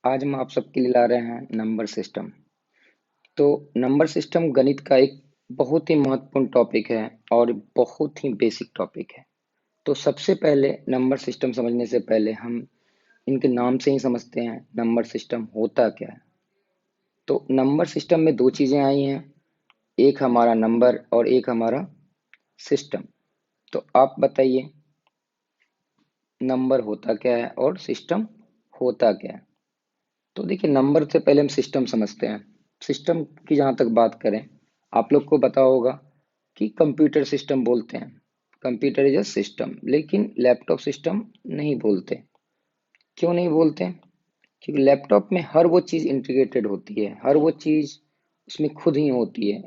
आज हम आप सबके लिए ला रहे हैं नंबर सिस्टम। तो नंबर सिस्टम गणित का एक बहुत ही महत्वपूर्ण टॉपिक है और बहुत ही बेसिक टॉपिक है। तो सबसे पहले नंबर सिस्टम समझने से पहले हम इनके नाम से ही समझते हैं नंबर सिस्टम होता क्या है। तो नंबर सिस्टम में दो चीजें आई हैं, एक हमारा नंबर और एक हमारा सिस्टम। तो आप बताइए नंबर होता क्या है और सिस्टम होता क्या है। तो देखिए नंबर से पहले हम सिस्टम समझते हैं। सिस्टम की जहाँ तक बात करें, आप लोग को पता होगा कि कंप्यूटर सिस्टम बोलते हैं। कंप्यूटर इज अ सिस्टम, लेकिन लैपटॉप सिस्टम नहीं बोलते। क्यों नहीं बोलते? क्योंकि लैपटॉप में हर वो चीज़ इंटीग्रेटेड होती है, हर वो चीज़ उसमें खुद ही होती है।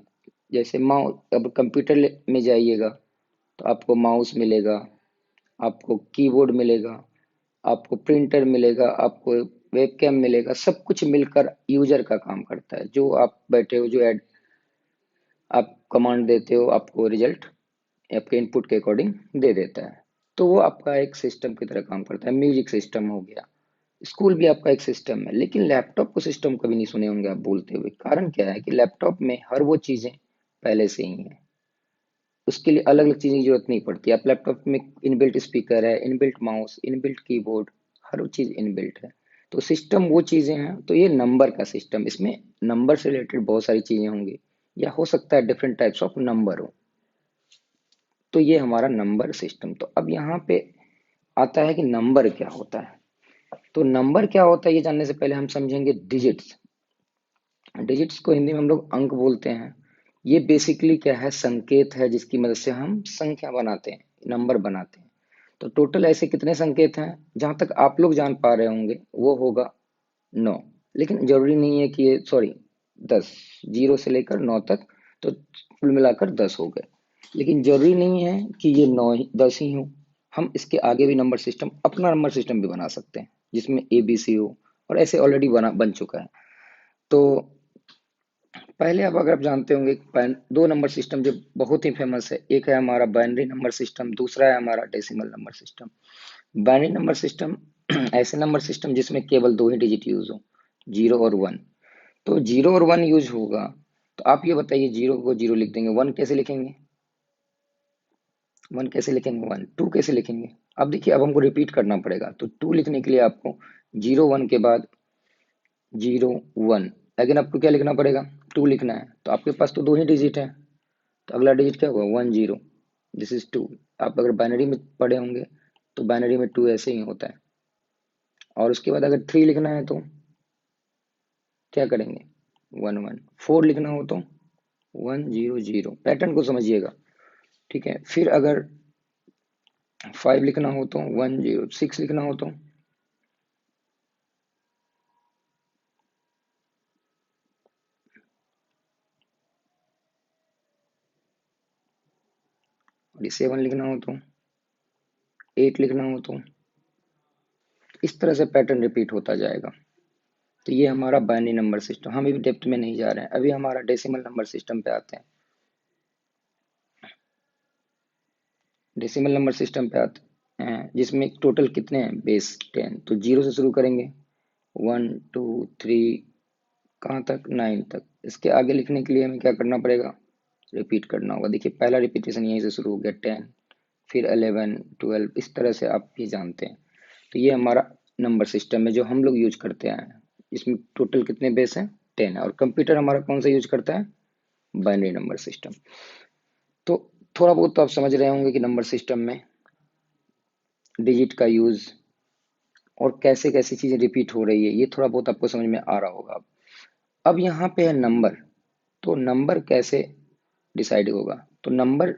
जैसे माउस, अब कंप्यूटर में जाइएगा तो आपको माउस मिलेगा, आपको कीबोर्ड मिलेगा, आपको प्रिंटर मिलेगा, आपको वेबकैम मिलेगा। सब कुछ मिलकर यूजर का काम करता है। जो आप बैठे हो, जो ऐड आप कमांड देते हो, आपको रिजल्ट आपके इनपुट के अकॉर्डिंग दे देता है। तो वो आपका एक सिस्टम की तरह काम करता है। म्यूजिक सिस्टम हो गया, स्कूल भी आपका एक सिस्टम है। लेकिन लैपटॉप को सिस्टम कभी नहीं सुने होंगे आप बोलते हुए। कारण क्या है कि लैपटॉप में हर वो चीजें पहले से ही है, उसके लिए अलग अलग चीज़ों की जरूरत नहीं पड़ती। आप लैपटॉप में इनबिल्ट स्पीकर है, इनबिल्ट माउस, इनबिल्ट कीबोर्ड, हर वो चीज़ इनबिल्ट है। तो सिस्टम वो चीज़ें हैं। तो ये नंबर का सिस्टम, इसमें नंबर से रिलेटेड बहुत सारी चीज़ें होंगी, या हो सकता है डिफरेंट टाइप्स ऑफ नंबर हो। तो ये हमारा नंबर सिस्टम। तो अब यहाँ पे आता है कि नंबर क्या होता है। तो नंबर क्या होता है ये जानने से पहले हम समझेंगे डिजिट्स। डिजिट्स को हिंदी में हम लोग अंक बोलते हैं। ये बेसिकली क्या है, संकेत है जिसकी मदद से हम संख्या बनाते हैं, नंबर बनाते हैं। तो टोटल ऐसे कितने संकेत हैं जहां तक आप लोग जान पा रहे होंगे, वो होगा 9। लेकिन जरूरी नहीं है कि ये, सॉरी, 10, 0 से लेकर 9 तक। तो कुल मिलाकर 10 हो गए। लेकिन जरूरी नहीं है कि ये 9 ही 10 ही हो। हम इसके आगे भी नंबर सिस्टम, अपना नंबर सिस्टम भी बना सकते हैं जिसमें ABC हो, और ऐसे ऑलरेडी बन चुका है। तो पहले अब अगर आप जानते होंगे, दो नंबर सिस्टम जो बहुत ही फेमस है, एक है हमारा बाइनरी नंबर सिस्टम, दूसरा है हमारा decimal number system. Binary number system ऐसे नंबर सिस्टम जिसमें केवल दो ही डिजिट यूज हो, 0 और 1। तो 0 और 1 यूज होगा। तो आप ये बताइए, 0 को 0 लिख देंगे, 1 कैसे लिखेंगे? 1 कैसे लिखेंगे? 1। 2 कैसे लिखेंगे? अब देखिए, अब हमको रिपीट करना पड़ेगा। तो 2 लिखने के लिए आपको 0 1 के बाद 0 1, लेकिन आपको क्या लिखना पड़ेगा? 2 लिखना है। तो आपके पास तो दो ही डिजिट है, तो अगला डिजिट क्या होगा? 1 0। This is 2। आप अगर बाइनरी में पढ़े होंगे तो बाइनरी में 2 ऐसे ही होता है। और उसके बाद अगर 3 लिखना है तो क्या करेंगे? 1 1। 4 लिखना हो तो 1 0 0। पैटर्न को समझिएगा, ठीक है। फिर अगर 5 लिखना हो तो 1 0। 6 लिखना हो तो, और 7 लिखना हो तो, 8 लिखना हो तो, इस तरह से पैटर्न रिपीट होता जाएगा। तो ये हमारा बाइनरी नंबर सिस्टम। हम अभी डेप्थ में नहीं जा रहे हैं, अभी हमारा डेसिमल नंबर सिस्टम पे आते हैं। डेसिमल नंबर सिस्टम पे आते हैं जिसमें टोटल कितने हैं? बेस 10। तो 0 से शुरू करेंगे, 1 2 3, कहाँ तक? 9 तक। इसके आगे लिखने के लिए हमें क्या करना पड़ेगा? रिपीट करना होगा। देखिए पहला रिपीटेशन यहीं से शुरू हो गया, 10, फिर 11 12, इस तरह से आप भी जानते हैं। तो ये हमारा नंबर सिस्टम है जो हम लोग यूज करते हैं। इसमें टोटल कितने बेस हैं? 10 है। और कंप्यूटर हमारा कौन सा यूज करता है? Binary number system. तो थोड़ा बहुत तो आप समझ रहे होंगे कि नंबर सिस्टम में डिजिट का यूज और कैसे कैसे चीजें रिपीट हो रही है, ये थोड़ा बहुत आपको समझ में आ रहा होगा। अब यहाँ पे है नंबर। तो नंबर कैसे डिसाइड होगा? तो नंबर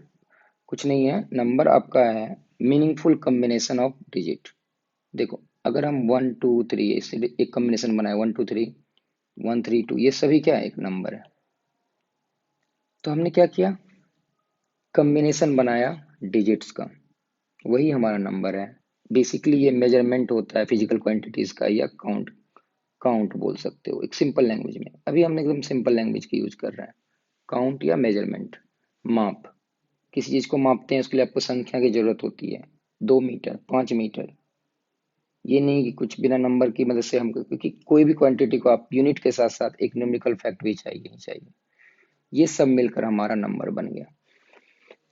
कुछ नहीं है, नंबर आपका है मीनिंगफुल कॉम्बिनेशन ऑफ डिजिट। देखो, अगर हम 1 2 3 इससे एक कॉम्बिनेशन बनाए, 1 2 3 1 3 2, ये सभी क्या है? एक नंबर है। तो हमने क्या किया? कॉम्बिनेशन बनाया डिजिट्स का, वही हमारा नंबर है। बेसिकली ये मेजरमेंट होता है फिजिकल क्वांटिटीज का, या काउंट काउंट बोल सकते हो एक सिंपल लैंग्वेज में। अभी हमने एकदम सिंपल लैंग्वेज की यूज कर रहे हैं। काउंट या मेजरमेंट, माप। किसी चीज को मापते हैं उसके लिए आपको संख्या की जरूरत होती है, 2 मीटर, 5 मीटर। ये नहीं कि कुछ बिना नंबर की मदद से हम, क्योंकि कोई भी क्वांटिटी को आप यूनिट के साथ साथ एक न्यूमेरिकल फैक्ट भी चाहिए ही चाहिए। ये सब मिलकर हमारा नंबर बन गया।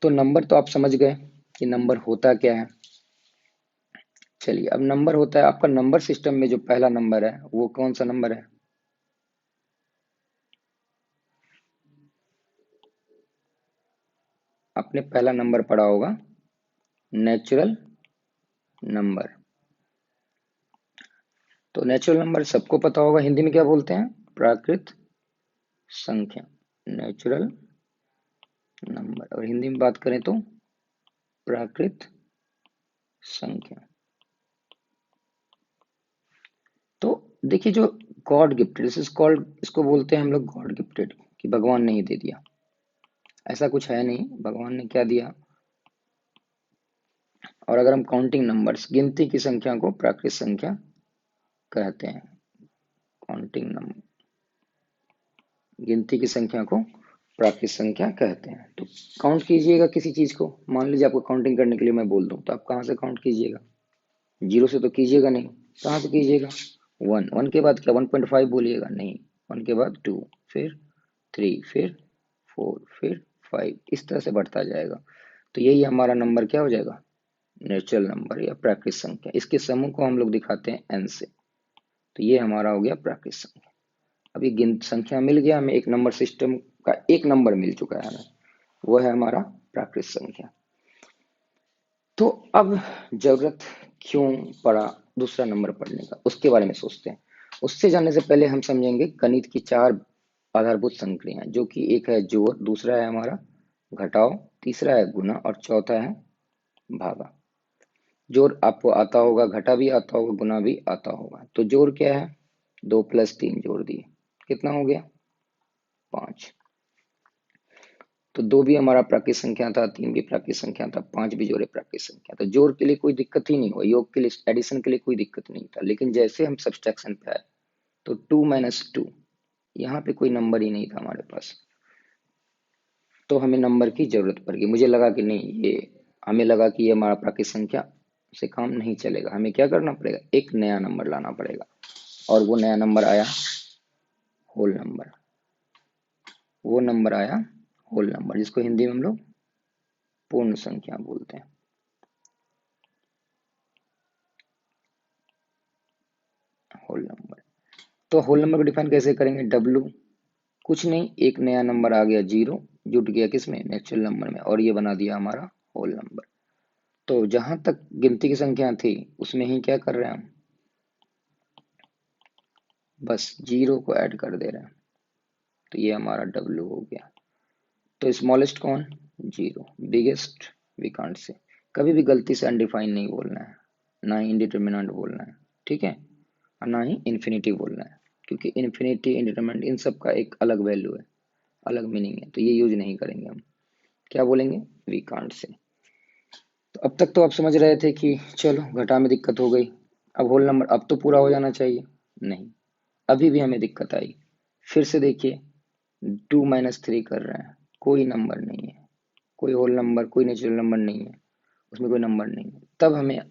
तो नंबर तो आप समझ गए कि नंबर होता क्या है। चलिए, अब नंबर होता है आपका, नंबर सिस्टम में जो पहला नंबर है वो कौन सा नंबर है? आपने पहला नंबर पढ़ा होगा, नेचुरल नंबर। तो नेचुरल नंबर सबको पता होगा, हिंदी में क्या बोलते हैं? प्राकृत संख्या, नेचुरल नंबर। और हिंदी में बात करें तो प्राकृत संख्या। तो देखिए, जो God gifted, this is called, इसको बोलते हैं हम लोग गॉड गिफ्टेड, कि भगवान ने ही दे दिया। ऐसा कुछ है नहीं, भगवान ने क्या दिया। और अगर हम काउंटिंग नंबर्स, गिनती की संख्या को प्राकृत संख्या कहते हैं। काउंटिंग नंबर, गिनती की संख्या को प्राकृत संख्या कहते हैं। तो काउंट कीजिएगा किसी चीज को, मान लीजिए आपको काउंटिंग करने के लिए मैं बोल दूं, तो आप कहाँ से काउंट कीजिएगा? जीरो से तो कीजिएगा नहीं, कहाँ से कीजिएगा? वन, वन के बाद क्या 1.5 बोलिएगा? नहीं, वन के बाद टू, फिर थ्री, फिर फोर, फिर फाइव, इस तरह से बढ़ता जाएगा। तो यही हमारा नंबर क्या हो जाएगा? नेचुरल नंबर या प्राकृत संख्या। इसके समूह को हम लोग दिखाते हैं एन से। तो ये हमारा हो गया प्राकृत संख्या। अभी गिनत संख्या मिल गया हमें, एक नंबर सिस्टम का एक नंबर मिल चुका है हमें, वो है हमारा प्राकृत संख्या। तो अब जरूरत क्यों पड़ा दूसरा नंबर पढ़ने का, उसके बारे में सोचते हैं। उससे जानने से पहले हम समझेंगे गणित की चार आधारभूत संक्रियाएं, जो कि एक है जोड़, दूसरा है हमारा घटाव, तीसरा है गुणा और चौथा है भागा। जोड़ आपको आता होगा, घटा भी आता होगा, गुना भी आता होगा। तो जोड़ क्या है? 2 + 3 जोड़ दिए, कितना हो गया? 5। तो दो भी हमारा प्राकृत संख्या था, तीन भी प्राकृत संख्या था, पांच भी जोड़े प्राकृत संख्या। तो जोड़ के लिए कोई दिक्कत ही नहीं हुआ, योग के लिए, एडिशन के लिए कोई दिक्कत नहीं था। लेकिन जैसे हम सब्सट्रैक्शन पे आए, तो 2 - 2, यहाँ पे कोई नंबर ही नहीं था हमारे पास। तो हमें नंबर की जरूरत पड़ गई। मुझे लगा कि नहीं, ये हमें लगा कि ये हमारा प्राकृत संख्या से काम नहीं चलेगा, हमें क्या करना पड़ेगा? एक नया नंबर लाना पड़ेगा। और वो नया नंबर आया होल नंबर। वो नंबर आया होल नंबर, जिसको हिंदी में हम लोग पूर्ण संख्या बोलते हैं। Whole number. तो होल नंबर को डिफाइन कैसे करेंगे? डब्लू, कुछ नहीं, एक नया नंबर आ गया, जीरो, जुट गया किसमें? नेचुरल नंबर में, और ये बना दिया हमारा होल नंबर। तो जहां तक गिनती की संख्या थी उसमें ही क्या कर रहे हैं हम? बस जीरो को ऐड कर दे रहे हैं। तो ये हमारा डब्लू हो गया। तो स्मॉलेस्ट कौन? Zero. Biggest we can't say. कभी भी गलती से अनडिफाइन नहीं बोलना है, ना ही इंडिटरमिनेंट बोलना है, ठीक है, और ना ही इन्फिनिटी बोलना है, क्योंकि इन्फिनिटी, इंडिटरमिनेंट, इन सब का एक अलग वैल्यू है, अलग मीनिंग है। तो ये यूज नहीं करेंगे हम। क्या बोलेंगे? We can't say. तो अब तक तो आप समझ रहे थे कि चलो घटा में दिक्कत हो गई, अब होल नंबर अब तो पूरा हो जाना चाहिए। नहीं, अभी भी हमें दिक्कत आई। फिर से देखिए, 2 - 3 कर रहे हैं, कोई नंबर नहीं है, कोई होल नंबर, कोई नेचुरल नंबर नहीं है, उसमें कोई नंबर नहीं है। तब हमें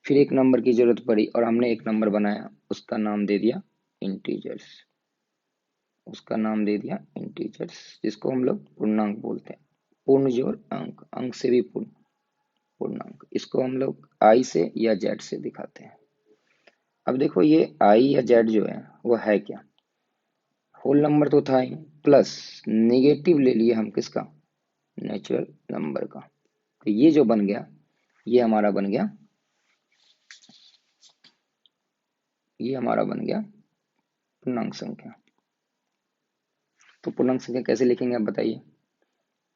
फिर एक नंबर की जरूरत पड़ी, और हमने एक नंबर बनाया, उसका नाम दे दिया इंटीजर्स। उसका नाम दे दिया इंटीजर्स, जिसको हम लोग पूर्णांक बोलते हैं। पूर्ण जोड़ अंक, अंक से भी पूर्ण, पूर्णांक। इसको हम लोग आई से या जेड से दिखाते हैं। अब देखो, ये आई या जेड जो है वो है क्या? होल नंबर तो था ही, प्लस नेगेटिव ले लिए हम किसका? नेचुरल नंबर का। तो ये जो बन गया, ये हमारा बन गया, ये हमारा बन गया पूर्णांक संख्या। तो पूर्णांक संख्या कैसे लिखेंगे आप बताइए?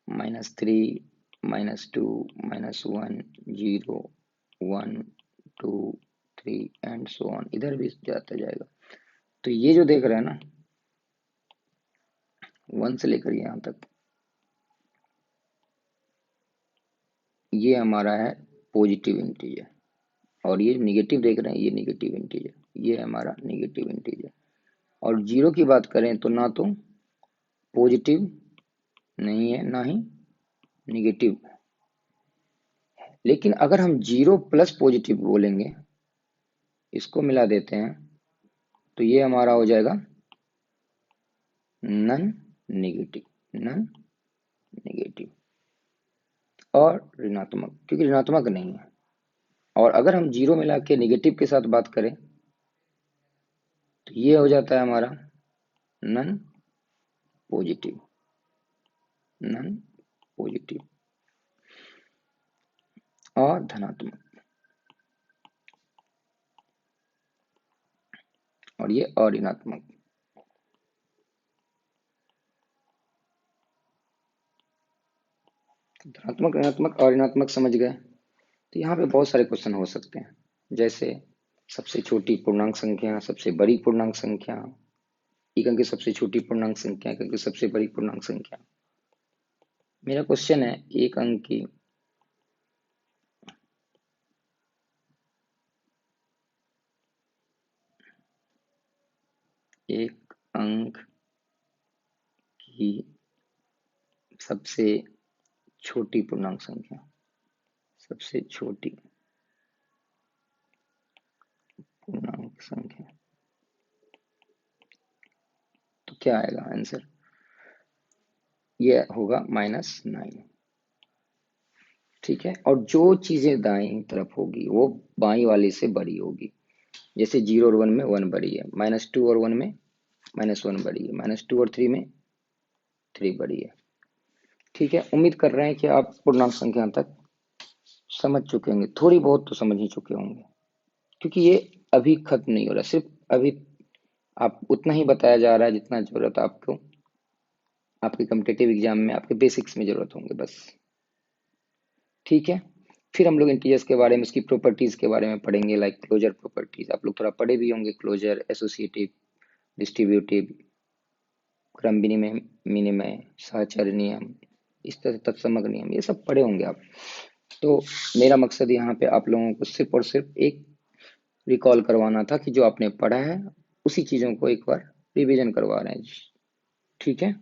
-3, -2, -1, 0, 1, 2, 3 एंड सो ऑन, इधर भी जाता जाएगा। तो ये जो देख रहे हैं ना, 1 से लेकर यहाँ तक, ये हमारा है पॉजिटिव इंटीजर। और ये निगेटिव देख रहे हैं, ये निगेटिव इंटीजर, ये है हमारा निगेटिव इंटीजर। और जीरो की बात करें तो ना तो पॉजिटिव नहीं है, ना ही निगेटिव। लेकिन अगर हम जीरो प्लस पॉजिटिव बोलेंगे इसको मिला देते हैं तो ये हमारा हो जाएगा नन नेगेटिव और ऋणात्मक, क्योंकि ऋणात्मक नहीं है। और अगर हम जीरो मिला के निगेटिव के साथ बात करें तो ये हो जाता है हमारा नन पॉजिटिव, नन पॉजिटिव और धनात्मक, और ये अऋणात्मक। धनात्मक, ऋणात्मक और ऋणात्मक समझ गए। तो यहाँ पे बहुत सारे क्वेश्चन हो सकते हैं, जैसे सबसे छोटी पूर्णांक संख्या, सबसे बड़ी पूर्णांक संख्या, एक अंक की सबसे छोटी पूर्णांक संख्या, एक अंक की सबसे बड़ी पूर्णांक संख्या। मेरा क्वेश्चन है एक अंक की एक अंक की सबसे छोटी पूर्णांक संख्या, सबसे छोटी पूर्णांक संख्या, तो क्या आएगा आंसर? ये होगा -9। ठीक है, और जो चीजें दाईं तरफ होगी वो बाईं वाली से बड़ी होगी। जैसे 0 और 1 में 1 बड़ी है, -2 और 1 में -1 बड़ी है, -2 और 3 में 3 बड़ी है। ठीक है, उम्मीद कर रहे हैं कि आप पूर्णांक संख्या तक समझ चुके होंगे, थोड़ी बहुत तो समझ ही चुके होंगे, क्योंकि ये अभी खत्म नहीं हो रहा, सिर्फ अभी आप उतना ही बताया जा रहा है जितना जरूरत आपको आपके कॉम्पिटेटिव एग्जाम में आपके बेसिक्स में जरूरत होंगे बस। ठीक है, फिर हम लोग इंटीजर्स के बारे में, उसकी प्रॉपर्टीज के बारे में पढ़ेंगे, लाइक क्लोजर प्रॉपर्टीज। आप लोग थोड़ा पढ़े भी होंगे, क्लोजर, एसोसिएटिव, डिस्ट्रीब्यूटिव, क्रम विनिमय, मिनिमय, सहचर नियम, इस तरह तत्समक नियम, ये सब पढ़े होंगे आप। तो मेरा मकसद यहाँ पे आप लोगों को सिर्फ और सिर्फ एक रिकॉल करवाना था कि जो आपने पढ़ा है उसी चीजों को एक बार रिवीजन करवा रहे हैं। ठीक है।